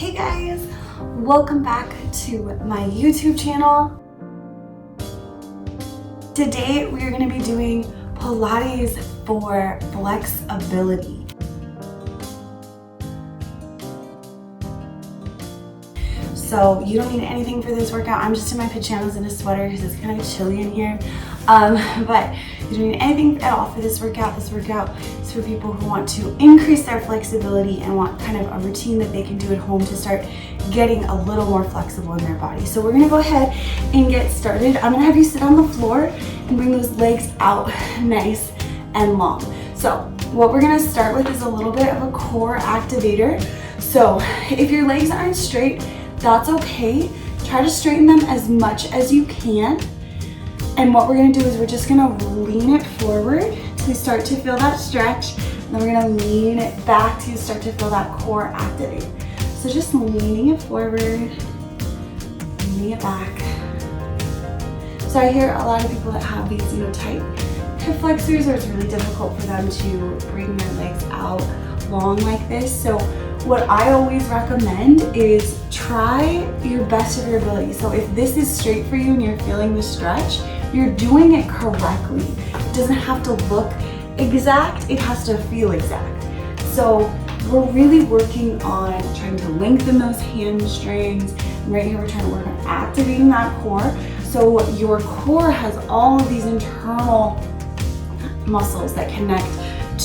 Hey guys, welcome back to my YouTube channel. Today we are going to be doing Pilates for flexibility. So you don't need anything for this workout. I'm just in my pajamas and a sweater because it's kind of chilly in here. But you don't need anything at all for this workout. This workout is for people who want to increase their flexibility and want kind of a routine that they can do at home to start getting a little more flexible in their body. So we're gonna go ahead and get started. I'm gonna have you sit on the floor and bring those legs out nice and long. So what we're gonna start with is a little bit of a core activator. So if your legs aren't straight, that's okay. Try to straighten them as much as you can. And what we're gonna do is we're just gonna lean it forward to start to feel that stretch. And then we're gonna lean it back to start to feel that core activate. So just leaning it forward, leaning it back. So I hear a lot of people that have these, tight hip flexors, or it's really difficult for them to bring their legs out long like this. So what I always recommend is try your best of your ability. So if this is straight for you and you're feeling the stretch, you're doing it correctly. It doesn't have to look exact, it has to feel exact. So we're really working on trying to lengthen those hamstrings. And right here we're trying to work on activating that core. So your core has all of these internal muscles that connect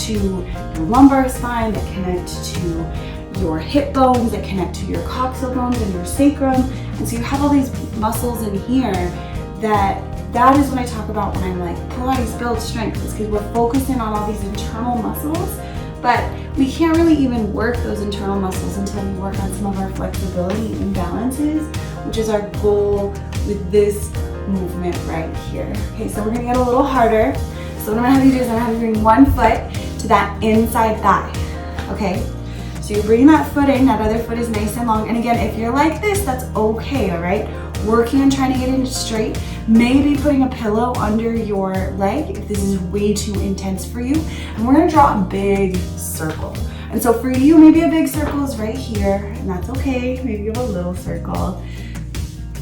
to your lumbar spine, that connect to your hip bones, that connect to your coccyx bones and your sacrum. And so you have all these muscles in here that is what I talk about when I'm like, Pilates builds strength. It's because we're focusing on all these internal muscles, but we can't really even work those internal muscles until we work on some of our flexibility imbalances, which is our goal with this movement right here. Okay, so we're gonna get a little harder. So what I'm gonna have you do is I'm gonna have you bring one foot to that inside thigh, okay? So you're bringing that foot in, that other foot is nice and long. And again, if you're like this, that's okay, all right? Working on trying to get it straight, maybe putting a pillow under your leg if this is way too intense for you. And we're gonna draw a big circle. And so for you, maybe a big circle is right here, and that's okay. Maybe you have a little circle,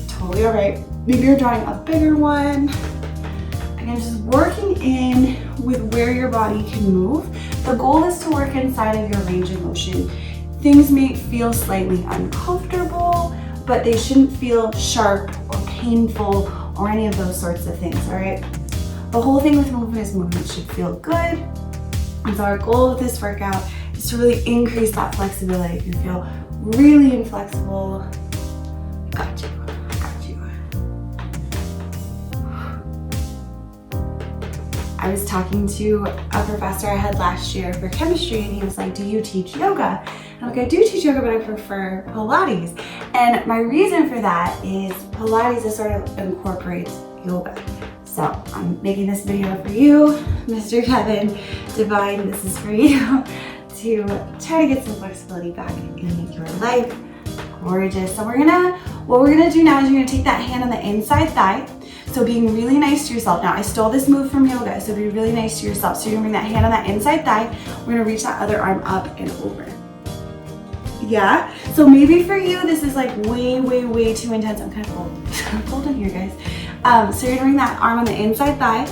totally all right. Maybe you're drawing a bigger one. Again, just working in with where your body can move. The goal is to work inside of your range of motion. Things may feel slightly uncomfortable, but they shouldn't feel sharp or painful or any of those sorts of things, all right? The whole thing with movement is movement should feel good. And so our goal with this workout is to really increase that flexibility. If you feel really inflexible, got you. I was talking to a professor I had last year for chemistry, and he was like, do you teach yoga? And I'm like, I do teach yoga, but I prefer Pilates. And my reason for that is Pilates is sort of incorporates yoga. So I'm making this video for you, Mr. Kevin Divine. This is for you to try to get some flexibility back and make your life gorgeous. So what we're gonna do now is you're gonna take that hand on the inside thigh. So being really nice to yourself. Now I stole this move from yoga, so be really nice to yourself. So you're gonna bring that hand on that inside thigh. We're gonna reach that other arm up and over. Yeah, so maybe for you, this is like way, way, way too intense. I'm kind of cold in here, guys. So you're gonna bring that arm on the inside thigh.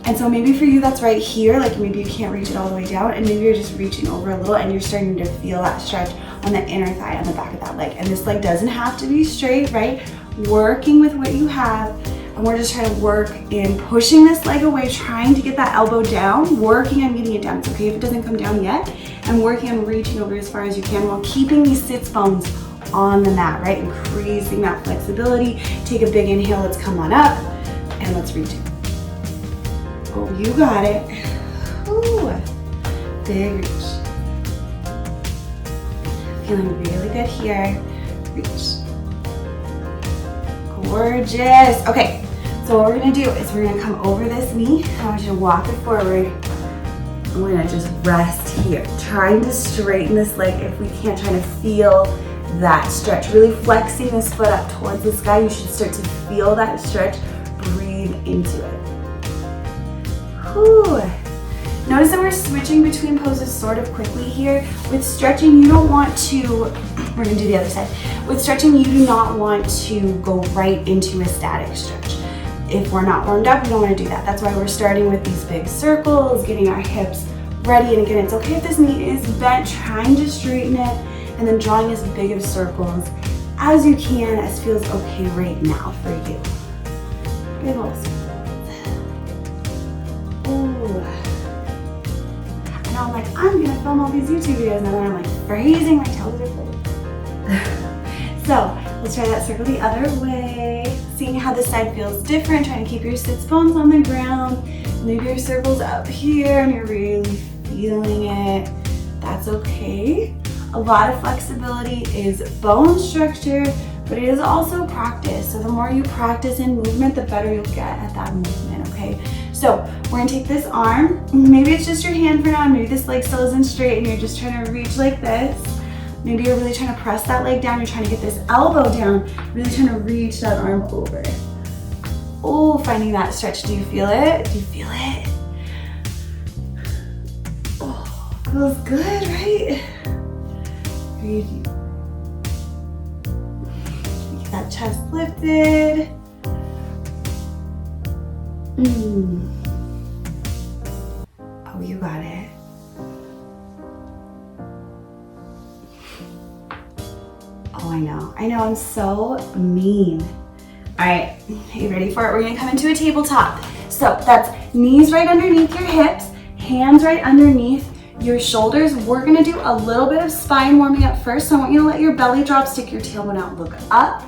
And so maybe for you, that's right here. Like maybe you can't reach it all the way down, and maybe you're just reaching over a little and you're starting to feel that stretch on the inner thigh on the back of that leg. And this leg doesn't have to be straight, right? Working with what you have. And we're just trying to work in pushing this leg away, trying to get that elbow down, working on getting it down. It's okay if it doesn't come down yet, and working on reaching over as far as you can while keeping these sits bones on the mat, right? Increasing that flexibility. Take a big inhale, let's come on up, and let's reach it. Oh, you got it. Ooh, big reach. Feeling really good here. Reach. Gorgeous. Okay, so what we're gonna do is we're gonna come over this knee. I want you to walk it forward. We're gonna just rest here, trying to straighten this leg if we can, trying to feel that stretch. Really flexing this foot up towards the sky. You should start to feel that stretch. Breathe into it. Whew. Notice that we're switching between poses sort of quickly here. With stretching, you don't want to, we're gonna do the other side. With stretching, you do not want to go right into a static stretch. If we're not warmed up, we don't want to do that. That's why we're starting with these big circles, getting our hips ready. And again, it's okay if this knee is bent, trying to straighten it, and then drawing as big of circles as you can, as feels okay right now for you. Big old circles. Ooh. And I'm like, I'm gonna film all these YouTube videos, and then I'm like freezing, my toes are full. So let's try that circle the other way. Seeing how this side feels different, trying to keep your sits bones on the ground. Maybe your circle's up here and you're really feeling it. That's okay. A lot of flexibility is bone structure, but it is also practice. So the more you practice in movement, the better you'll get at that movement, okay? So we're gonna take this arm, maybe it's just your hand for now, maybe this leg still isn't straight and you're just trying to reach like this. Maybe you're really trying to press that leg down, you're trying to get this elbow down, really trying to reach that arm over. Oh, finding that stretch, do you feel it? Do you feel it? Oh, feels good, right? Breathe. Keep that chest lifted. Oh, you got it. Oh, I know, I'm so mean. All right, are you ready for it? We're gonna come into a tabletop. So that's knees right underneath your hips, hands right underneath your shoulders. We're gonna do a little bit of spine warming up first. So I want you to let your belly drop, stick your tailbone out, look up.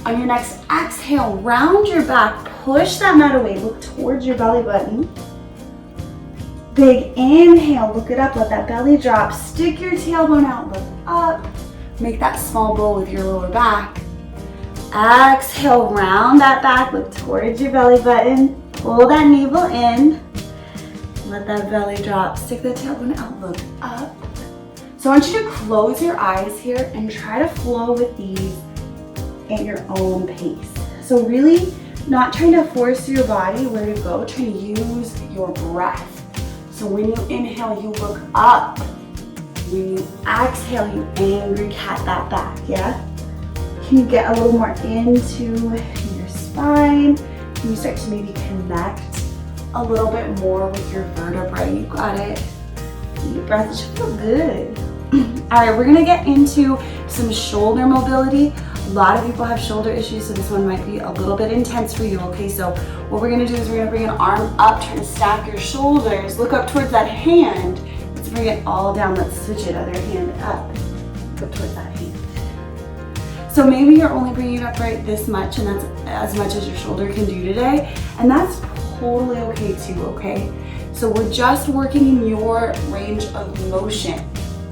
On your next exhale, round your back, push that mat away, look towards your belly button. Big inhale, look it up, let that belly drop, stick your tailbone out, look up. Make that small bow with your lower back. Exhale, round that back, look towards your belly button. Pull that navel in. Let that belly drop. Stick the tailbone out, look up. So I want you to close your eyes here and try to flow with these at your own pace. So really not trying to force your body where to go, trying to use your breath. So when you inhale, you look up. When you exhale, you angry cat that back, yeah? Can you get a little more into your spine? Can you start to maybe connect a little bit more with your vertebrae? You got it. Deep breath, it should feel good. All right, we're gonna get into some shoulder mobility. A lot of people have shoulder issues, so this one might be a little bit intense for you, okay? So what we're gonna do is we're gonna bring an arm up, try to stack your shoulders, look up towards that hand. Let's bring it all down, let's switch it, other hand up, look towards that hand. So maybe you're only bringing it up right this much, and that's as much as your shoulder can do today, and that's totally okay too, okay? So we're just working in your range of motion.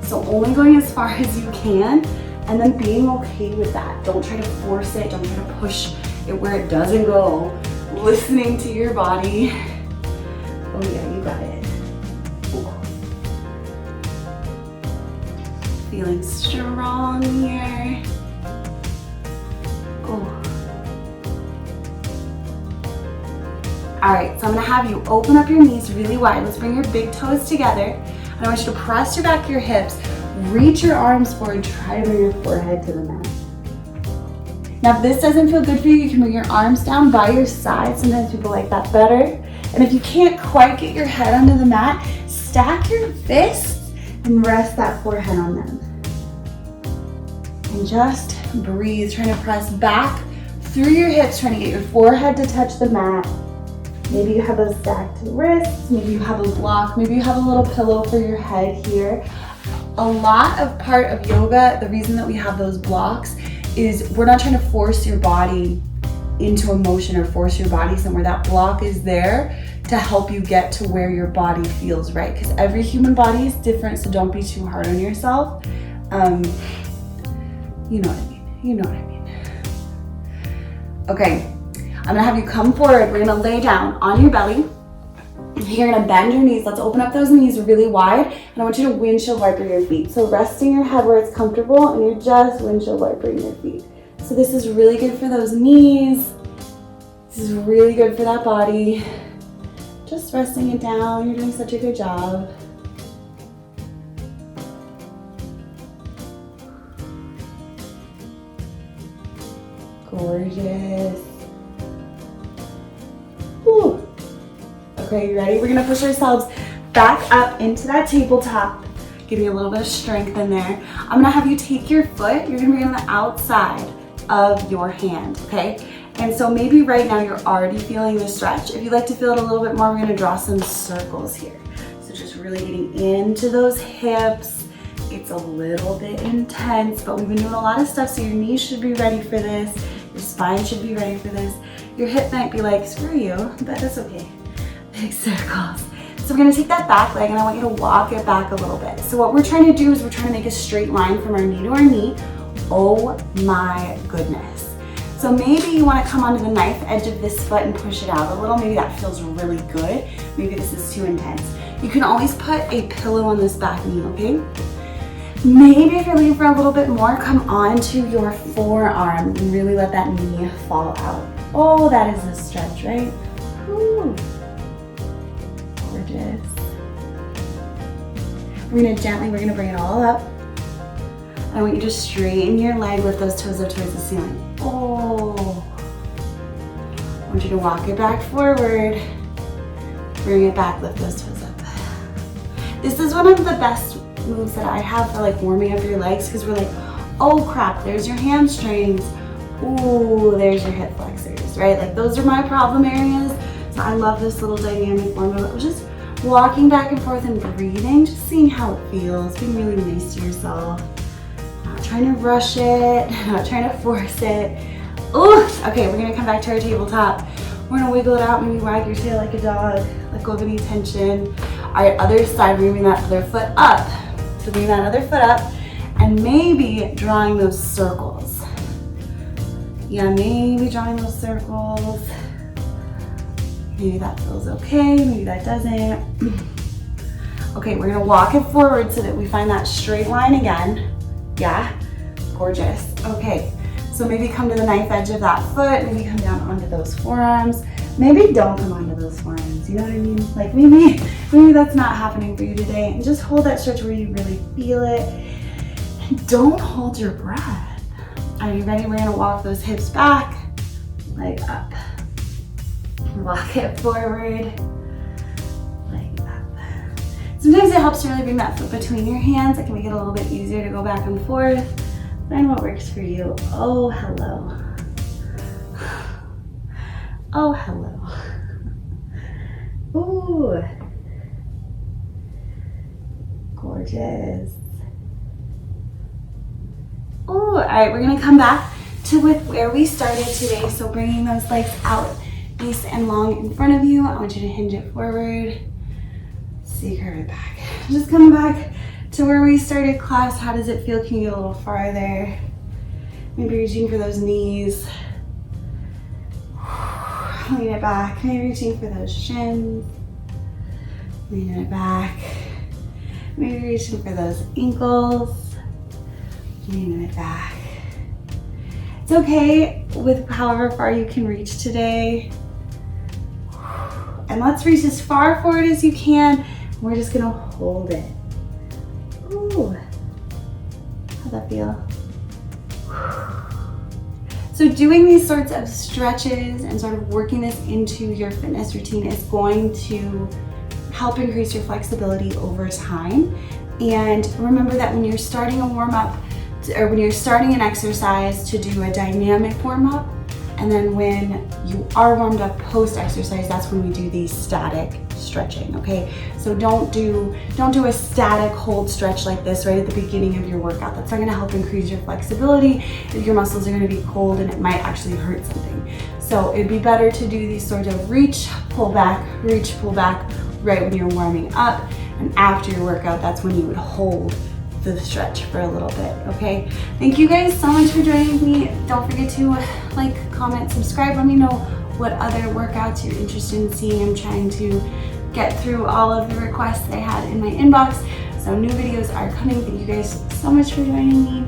So only going as far as you can, and then being okay with that. Don't try to force it, don't try to push it where it doesn't go. Listening to your body. Oh yeah, you got it. Ooh. Feeling strong here. Oh. All right, so I'm gonna have you open up your knees really wide. Let's bring your big toes together. And I want you to press your back, your hips, reach your arms forward, try to bring your forehead to the mat. Now, if this doesn't feel good for you, you can bring your arms down by your side. Sometimes people like that better. And if you can't quite get your head onto the mat, stack your fists and rest that forehead on them. And just breathe, trying to press back through your hips, trying to get your forehead to touch the mat. Maybe you have those stacked wrists, maybe you have a block, maybe you have a little pillow for your head here. A lot of part of yoga, the reason that we have those blocks is we're not trying to force your body into a motion or force your body somewhere. That block is there to help you get to where your body feels right, because every human body is different, so don't be too hard on yourself. You know what I mean, you know what I mean. Okay. I'm gonna have you come forward. We're gonna lay down on your belly. You're gonna bend your knees. Let's open up those knees really wide. And I want you to windshield wiper your feet. So resting your head where it's comfortable, and you're just windshield wipering your feet. So this is really good for those knees. This is really good for that body. Just resting it down. You're doing such a good job. Gorgeous. Whew. Okay, you ready? We're gonna push ourselves back up into that tabletop. Give you a little bit of strength in there. I'm gonna have you take your foot, you're gonna be on the outside of your hand, okay? And so maybe right now you're already feeling the stretch. If you'd like to feel it a little bit more, we're gonna draw some circles here. So just really getting into those hips. It's a little bit intense, but we've been doing a lot of stuff, so your knees should be ready for this. Your spine should be ready for this. Your hip might be like, screw you, but that's okay. Big circles. So we're gonna take that back leg and I want you to walk it back a little bit. So what we're trying to do is we're trying to make a straight line from our knee to our knee. Oh my goodness. So maybe you wanna come onto the knife edge of this foot and push it out a little. Maybe that feels really good. Maybe this is too intense. You can always put a pillow on this back knee, okay? Maybe if you're leaning for a little bit more, come onto your forearm and really let that knee fall out. Oh, that is a stretch, right? Whew. Gorgeous. We're gonna bring it all up. I want you to straighten your leg, lift those toes up towards the ceiling. Oh. I want you to walk it back forward. Bring it back, lift those toes up. This is one of the best moves that I have for like warming up your legs, because we're like, oh crap, there's your hamstrings. Ooh, there's your hip flexors, right? Like those are my problem areas. So I love this little dynamic form of it. Just walking back and forth and breathing, just seeing how it feels, being really nice to yourself. Not trying to rush it, not trying to force it. Ooh, okay, we're gonna come back to our tabletop. We're gonna wiggle it out, maybe wag your tail like a dog, let go of any tension. All right, other side, we're gonna bring that other foot up. So bring that other foot up and maybe drawing those circles. Yeah, maybe drawing those circles. Maybe that feels okay, maybe that doesn't. Okay, we're gonna walk it forward so that we find that straight line again. Yeah, gorgeous. Okay, so maybe come to the knife edge of that foot, maybe come down onto those forearms. Maybe don't come onto those forearms, you know what I mean? Like maybe that's not happening for you today. And just hold that stretch where you really feel it. And don't hold your breath. Are you ready? We're gonna walk those hips back, leg up. Walk it forward, leg up. Sometimes it helps to really bring that foot between your hands. It can make it a little bit easier to go back and forth. Find what works for you. Oh, hello. Oh, hello. Ooh. Gorgeous. Ooh, all right, we're gonna come back to where we started today. So bringing those legs out nice and long in front of you. I want you to hinge it forward. So you curve it back. Just coming back to where we started class. How does it feel? Can you get a little farther? Maybe reaching for those knees. Lean it back. Maybe reaching for those shins. Lean it back. Maybe reaching for those ankles. Leaning it back. It's okay with however far you can reach today. And let's reach as far forward as you can. We're just gonna hold it. Ooh. How'd that feel? So doing these sorts of stretches and sort of working this into your fitness routine is going to help increase your flexibility over time. And remember that when you're starting a warm-up, or when you're starting an exercise, to do a dynamic warm-up, and then when you are warmed up post-exercise, that's when we do the static stretching, okay? So don't do a static hold stretch like this right at the beginning of your workout. That's not gonna help increase your flexibility if your muscles are gonna be cold and it might actually hurt something. So it'd be better to do these sort of reach, pull back right when you're warming up, and after your workout, that's when you would hold the stretch for a little bit, okay? Thank you guys so much for joining me. Don't forget to like, comment, subscribe. Let me know what other workouts you're interested in seeing. I'm trying to get through all of the requests I had in my inbox. So new videos are coming. Thank you guys so much for joining me.